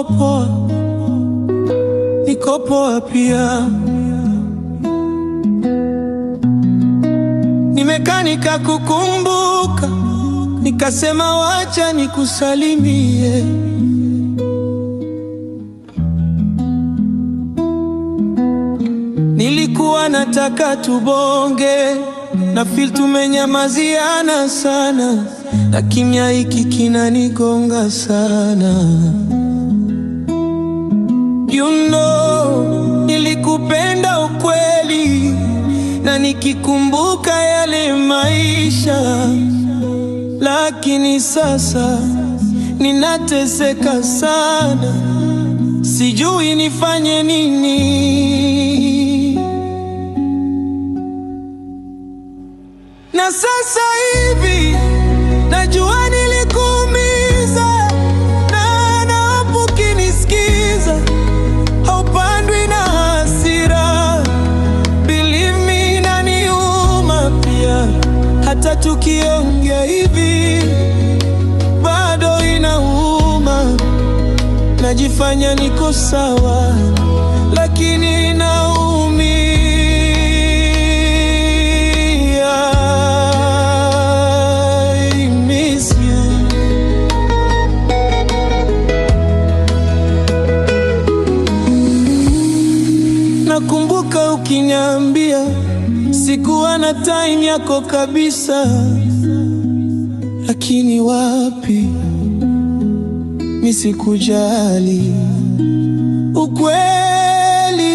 uko poa, niko poa pia. Nimekaa nikakukumbuka, nikasema wacha nikusalimie. Nilikuwa nataka tubonge, na feel tumenyamaziana sana, na kimya hiki kinanigonga sana. You know, nilikupenda ukweli, na nikikumbuka yale maisha, lakini sasa ninateseka sana, sijui nifanye nini. Na sasa hivi najua nilikuumiza, na naomba ukinisikiza, haupandwi na hasira. Believe me, inaniuma pia, hata tukiongea hivi bado inauma. Najifanya niko sawa, lakini naumia. I miss you. Nakumbuka ukiniambia sikuwa na time yako kabisa, lakini wapi, mimi sikujali. Ukweli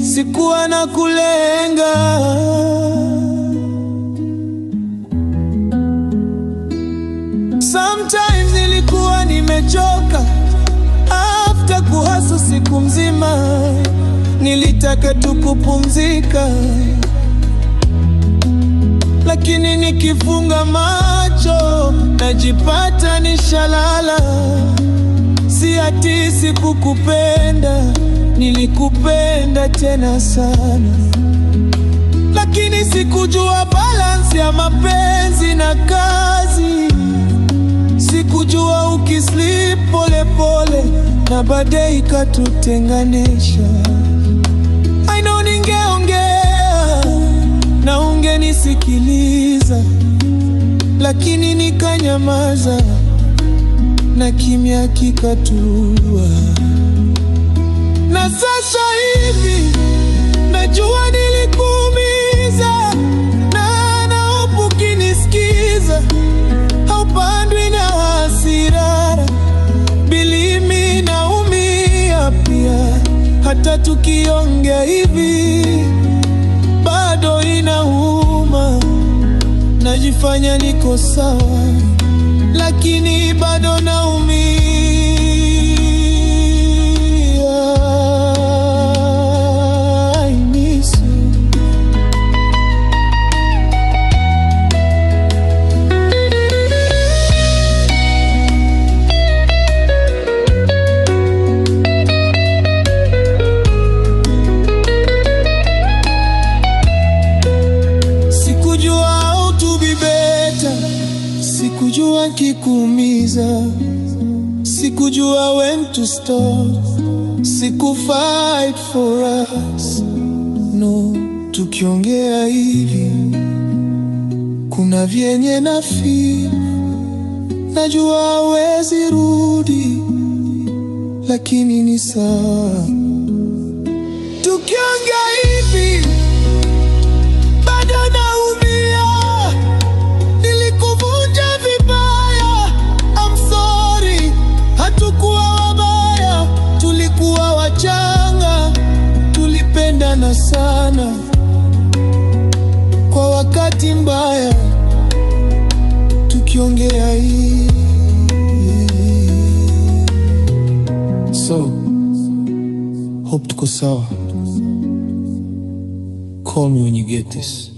sikuwa na kulenga. Sometimes nilikuwa nimechoka after kuhustle siku mzima, nilitaka tu kupumzika, lakini nikifunga macho najipata nishalala. Si ati sikukupenda, nilikupenda tena sana, lakini sikujua balance ya mapenzi na kazi. Sikujua ukisleep pole pole na baadaye ikatutenganisha. I know ningeongea na ungenisikiliza, lakini nikanyamaza na kimya kikatua. Na sasa hivi najua nilikuumiza, na naomba ukinisikiza, haupandwi na hasira. Believe me, naumia pia, hata tukiongea hivi bado inauma. Najifanya niko sawa, lakini bado naumia. I miss you. Sikujua how to be better, sikujua kikuumiza, sikujua when to stop, sikufight for us. No, tukiongea hivi kuna vyenye na feel, najua hawezi rudi, lakini ni sawa. Tukiongea hivi bado naumia, nilikuvunja vibaya. I'm sorry, hatukuwa wabaya, tulikuwa wachanga, tulipendana sana kwa wakati mbaya. Tukiongea hii, so hope tuko sawa. Call me when you get this.